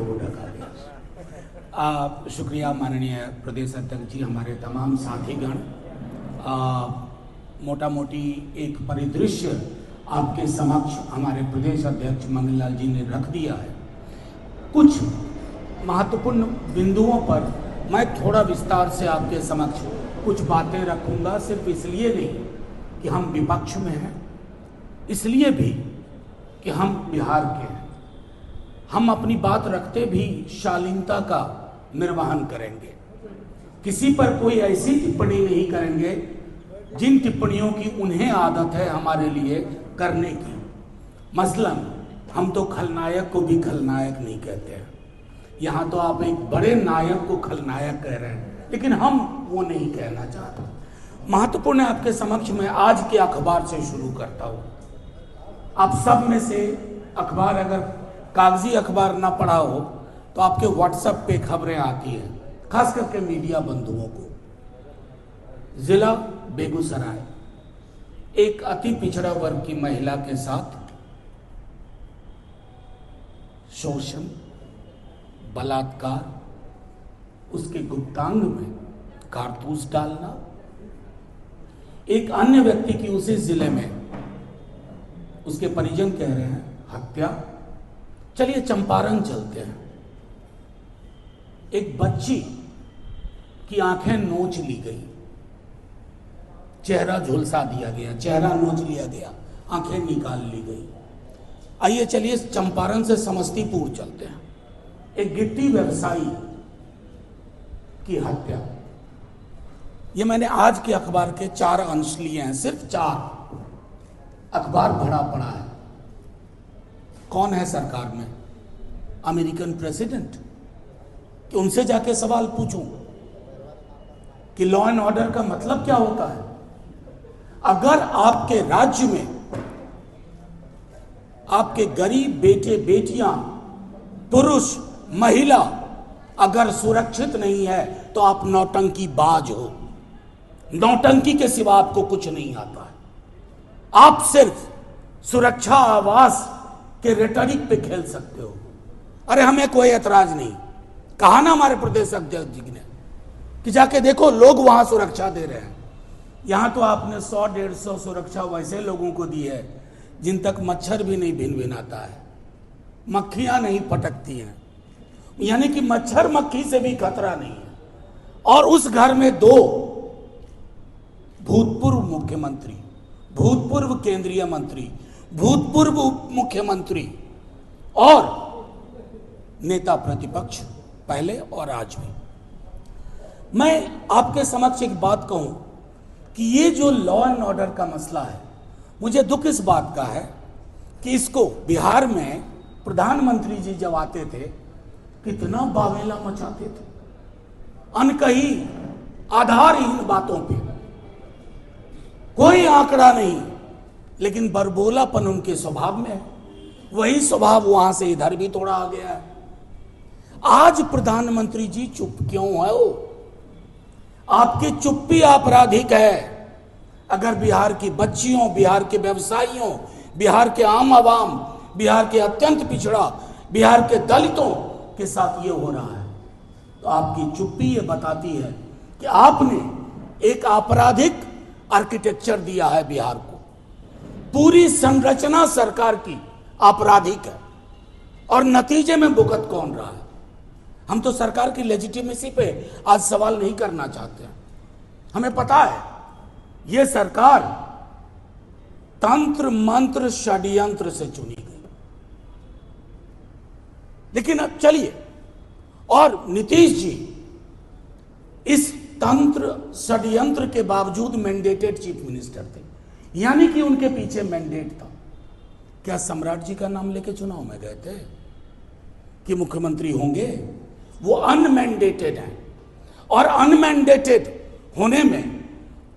को ढका दिया। शुक्रिया माननीय प्रदेश अध्यक्ष जी, हमारे तमाम साथीगण। मोटा मोटी एक परिदृश्य आपके समक्ष हमारे प्रदेश अध्यक्ष मंगललाल जी ने रख दिया है। कुछ महत्वपूर्ण बिंदुओं पर मैं थोड़ा विस्तार से आपके समक्ष कुछ बातें रखूंगा, सिर्फ इसलिए नहीं कि हम विपक्ष में हैं, इसलिए भी कि हम बिहार के हैं। हम अपनी बात रखते भी शालीनता का निर्वहन करेंगे, किसी पर कोई ऐसी टिप्पणी नहीं करेंगे जिन टिप्पणियों की उन्हें आदत है हमारे लिए करने की। मसलन हम तो खलनायक को भी खलनायक नहीं कहते हैं, यहाँ तो आप एक बड़े नायक को खलनायक कह रहे हैं, लेकिन हम वो नहीं कहना चाहते। महत्वपूर्ण है आपके समक्ष मैं आज के अखबार से शुरू करता हूँ। आप सब में से अखबार, अगर कागजी अखबार ना पढ़ा हो तो आपके व्हाट्सएप पे खबरें आती हैं, खास करके मीडिया बंधुओं को। जिला बेगूसराय, एक अति पिछड़ा वर्ग की महिला के साथ शोषण, बलात्कार, उसके गुप्तांग में कारतूस डालना, एक अन्य व्यक्ति की उसी जिले में उसके परिजन कह रहे हैं हत्या। चलिए चंपारण चलते हैं। एक बच्ची की आंखें नोच ली गई, चेहरा झुलसा दिया गया, चेहरा नोच लिया गया, आंखें निकाल ली गई। आइए चलिए चंपारण से समस्तीपुर चलते हैं। एक गिट्टी व्यवसायी की हत्या। ये मैंने आज के अखबार के 4 अंश लिए हैं, सिर्फ 4। अखबार भरा पड़ा है। कौन है सरकार में? American president? कि उनसे जाके सवाल पूछूं कि लॉ एंड ऑर्डर का मतलब क्या होता है? अगर आपके राज्य में आपके गरीब बेटे बेटियां, पुरुष, महिला अगर सुरक्षित नहीं है तो आप नौटंकी बाज हो। नौटंकी के सिवा आपको कुछ नहीं आता है। आप सिर्फ सुरक्षा आवास के रेटरिक पे खेल सकते हो। अरे हमें कोई ऐतराज नहीं, कहा ना हमारे प्रदेश अध्यक्ष जी ने कि जाके देखो लोग वहां सुरक्षा दे रहे हैं। यहां तो आपने 100-150 सुरक्षा वैसे लोगों को दी है जिन तक मच्छर भी नहीं भिन भिनाता है, मक्खियां नहीं पटकती हैं, यानी कि मच्छर मक्खी से भी खतरा नहीं है। और उस घर में 2 भूतपूर्व मुख्यमंत्री, भूतपूर्व केंद्रीय मंत्री, भूतपूर्व उप मुख्यमंत्री और नेता प्रतिपक्ष पहले और आज भी। मैं आपके समक्ष एक बात कहूं कि ये जो लॉ एंड ऑर्डर का मसला है, मुझे दुख इस बात का है कि इसको बिहार में प्रधानमंत्री जी जब आते थे कितना बावेला मचाते थे, अनकही आधारहीन बातों पे, कोई आंकड़ा नहीं, लेकिन बरबोलापन उनके स्वभाव में है। वही स्वभाव वहां से इधर भी थोड़ा आ गया है। आज प्रधानमंत्री जी चुप क्यों है? आपकी चुप्पी आपराधिक है। अगर बिहार की बच्चियों, बिहार के व्यवसायियों, बिहार के आम आवाम, बिहार के अत्यंत पिछड़ा, बिहार के दलितों के साथ ये हो रहा है, तो आपकी चुप्पी ये बताती है कि आपने एक आपराधिक आर्किटेक्चर दिया है बिहार को। पूरी संरचना सरकार की आपराधिक है और नतीजे में भुगत कौन रहा है? हम तो सरकार की लेजिटिमेसी पे आज सवाल नहीं करना चाहते हैं। हमें पता है ये सरकार तंत्र मंत्र षड्यंत्र से चुनी गई। लेकिन अब चलिए, और नीतीश जी इस तंत्र षड्यंत्र के बावजूद मैंडेटेड चीफ मिनिस्टर थे, यानी कि उनके पीछे मैंडेट था। क्या सम्राट जी का नाम लेके चुनाव में गए थे कि मुख्यमंत्री होंगे? वो अनमैंडेटेड हैं, और अनमैंडेटेड होने में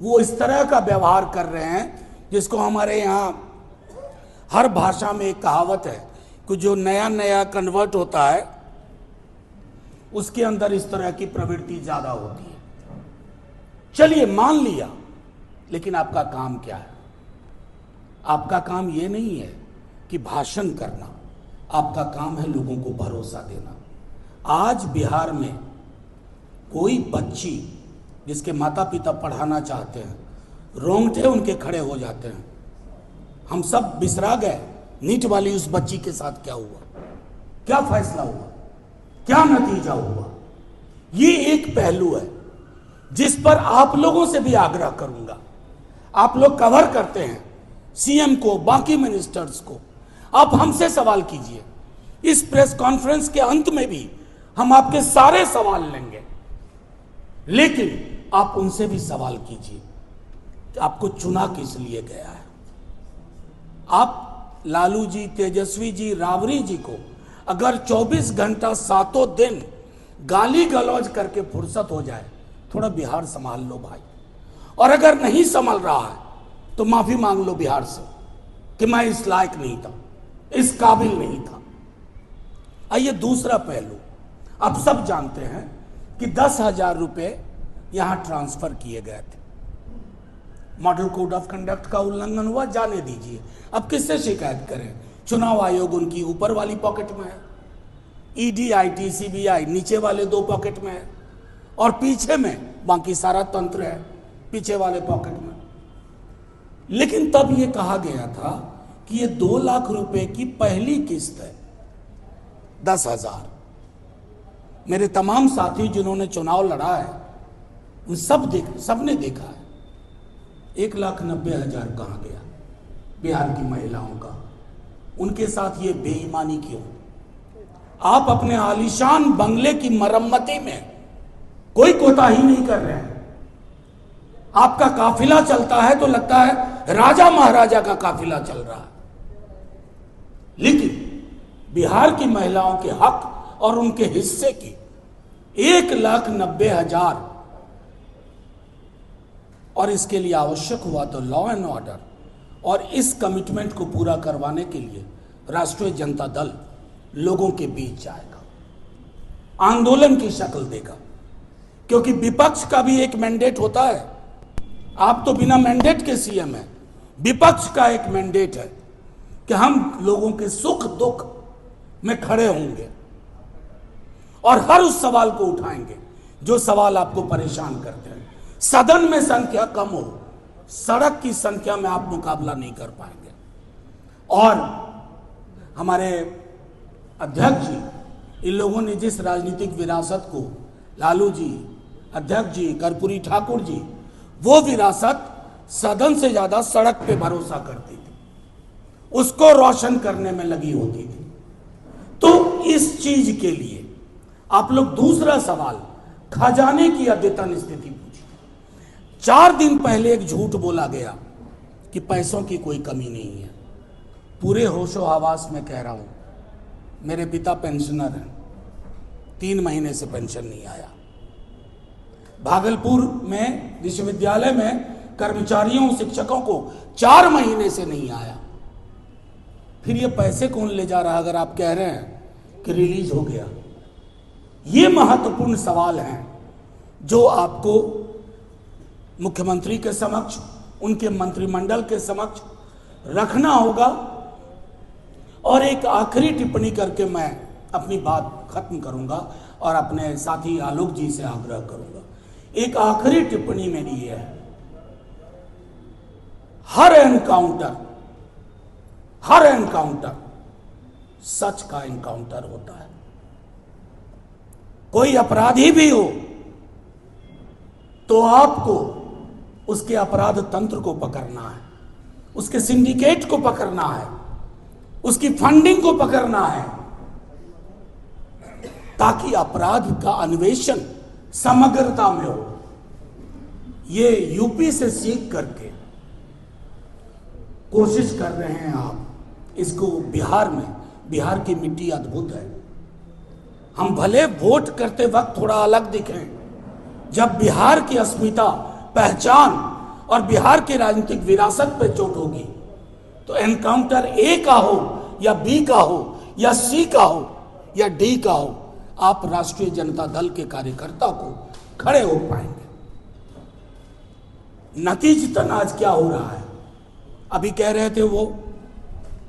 वो इस तरह का व्यवहार कर रहे हैं जिसको हमारे यहाँ हर भाषा में एक कहावत है कि जो नया नया कन्वर्ट होता है उसके अंदर इस तरह की प्रवृत्ति ज्यादा होती है। चलिए मान लिया, लेकिन आपका काम क्या है? आपका काम ये नहीं है कि भाषण करना, आपका काम है लोगों को भरोसा देना। आज बिहार में कोई बच्ची जिसके माता पिता पढ़ाना चाहते हैं, रोंगटे उनके खड़े हो जाते हैं। हम सब बिसरा गए नीट वाली उस बच्ची के साथ क्या हुआ, क्या फैसला हुआ, क्या नतीजा हुआ। ये एक पहलू है जिस पर आप लोगों से भी आग्रह करूंगा। आप लोग कवर करते हैं सीएम को, बाकी मिनिस्टर्स को, आप हमसे सवाल कीजिए। इस प्रेस कॉन्फ्रेंस के अंत में भी हम आपके सारे सवाल लेंगे, लेकिन आप उनसे भी सवाल कीजिए कि आपको चुना किस लिए गया है। आप लालू जी, तेजस्वी जी, राबड़ी जी को अगर 24 घंटा 7 दिन गाली गलौज करके फुर्सत हो जाए, थोड़ा बिहार संभाल लो भाई। और अगर नहीं संभल रहा है तो माफी मांग लो बिहार से कि मैं इस लायक नहीं था, इस काबिल नहीं था। आइए दूसरा पहलू, आप सब जानते हैं कि 10,000 रुपए यहां ट्रांसफर किए गए थे। मॉडल कोड ऑफ कंडक्ट का उल्लंघन हुआ, जाने दीजिए। अब किससे शिकायत करें? चुनाव आयोग उनकी ऊपर वाली पॉकेट में है, ईडी, आईटी, सीबीआई नीचे वाले 2 पॉकेट में है, और पीछे में बाकी सारा तंत्र है पीछे वाले पॉकेट में। लेकिन तब यह कहा गया था कि यह 2 लाख रुपए की पहली किस्त है, 10,000। मेरे तमाम साथी जिन्होंने चुनाव लड़ा है उन सबने देखा है 1,90,000 कहां गया बिहार की महिलाओं का। उनके साथ ये बेईमानी क्यों? आप अपने आलीशान बंगले की मरम्मती में कोई कोताही नहीं कर रहे हैं। आपका काफिला चलता है तो लगता है राजा महाराजा का काफिला चल रहा है, लेकिन बिहार की महिलाओं के हक और उनके हिस्से की 1,90,000, और इसके लिए आवश्यक हुआ तो लॉ एंड ऑर्डर और इस कमिटमेंट को पूरा करवाने के लिए राष्ट्रीय जनता दल लोगों के बीच जाएगा, आंदोलन की शक्ल देगा। क्योंकि विपक्ष का भी एक मैंडेट होता है। आप तो बिना मैंडेट के सीएम हैं, विपक्ष का एक मैंडेट है कि हम लोगों के सुख दुख में खड़े होंगे और हर उस सवाल को उठाएंगे जो सवाल आपको परेशान करते हैं। सदन में संख्या कम हो, सड़क की संख्या में आप मुकाबला नहीं कर पाएंगे। और हमारे अध्यक्ष जी, इन लोगों ने जिस राजनीतिक विरासत को, लालू जी, अध्यक्ष जी, कर्पूरी ठाकुर जी, वो विरासत सदन से ज्यादा सड़क पे भरोसा करती थी, उसको रोशन करने में लगी होती थी। तो इस चीज के लिए आप लोग दूसरा सवाल, खजाने की अद्यतन स्थिति पूछिए। 4 दिन पहले एक झूठ बोला गया कि पैसों की कोई कमी नहीं है। पूरे होशो हवास में कह रहा हूं, मेरे पिता पेंशनर हैं, 3 महीने से पेंशन नहीं आया। भागलपुर में विश्वविद्यालय में कर्मचारियों, शिक्षकों को 4 महीने से नहीं आया। फिर ये पैसे कौन ले जा रहा अगर आप कह रहे हैं कि रिलीज हो गया? ये महत्वपूर्ण सवाल हैं जो आपको मुख्यमंत्री के समक्ष, उनके मंत्रिमंडल के समक्ष रखना होगा। और एक आखिरी टिप्पणी करके मैं अपनी बात खत्म करूंगा और अपने साथी आलोक जी से आग्रह करूंगा। एक आखिरी टिप्पणी मेरी यह है, हर एनकाउंटर सच का एनकाउंटर होता है। कोई अपराधी भी हो तो आपको उसके अपराध तंत्र को पकड़ना है, उसके सिंडिकेट को पकड़ना है, उसकी फंडिंग को पकड़ना है, ताकि अपराध का अन्वेषण समग्रता में हो। ये यूपी से सीख करके कोशिश कर रहे हैं आप, इसको बिहार में, बिहार की मिट्टी अद्भुत है। हम भले वोट करते वक्त थोड़ा अलग दिखें, जब बिहार की अस्मिता, पहचान और बिहार की राजनीतिक विरासत पे चोट होगी तो एनकाउंटर ए का हो या बी का हो या सी का हो या डी का हो, आप राष्ट्रीय जनता दल के कार्यकर्ता को खड़े हो पाएंगे। नतीजतन आज क्या हो रहा है? अभी कह रहे थे वो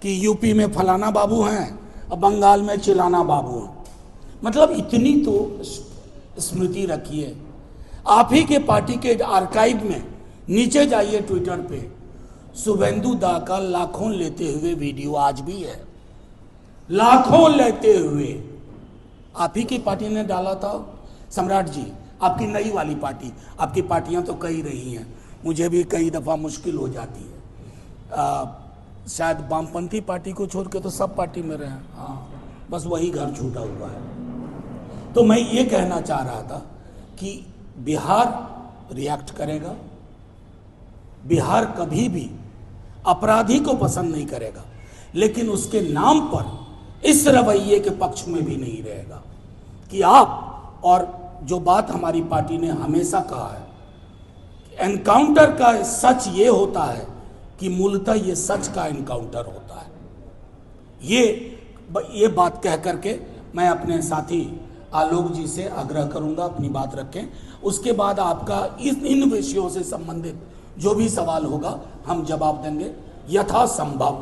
कि यूपी में फलाना बाबू हैं और बंगाल में चिलाना बाबू हैं। मतलब इतनी तो स्मृति रखिए। आप ही के पार्टी के आर्काइव में नीचे जाइए ट्विटर पे, शुभेंदु दा का लाखों लेते हुए वीडियो आज भी है, लाखों लेते हुए आप ही की पार्टी ने डाला था। सम्राट जी, आपकी नई वाली पार्टी, आपकी पार्टियां तो कई रही हैं, मुझे भी कई दफ़ा मुश्किल हो जाती है। शायद वामपंथी पार्टी को छोड़ के तो सब पार्टी में रहे हैं, हाँ, बस वही घर छूटा हुआ है। तो मैं ये कहना चाह रहा था कि बिहार रिएक्ट करेगा, बिहार कभी भी अपराधी को पसंद नहीं करेगा, लेकिन उसके नाम पर इस रवैये के पक्ष में भी नहीं रहेगा कि आप, और जो बात हमारी पार्टी ने हमेशा कहा है, एनकाउंटर का सच ये होता है कि मूलतः ये सच का एनकाउंटर होता है। ये बात कह करके मैं अपने साथी आलोक जी से आग्रह करूंगा अपनी बात रखें, उसके बाद आपका इन विषयों से संबंधित जो भी सवाल होगा हम जवाब देंगे यथासंभव।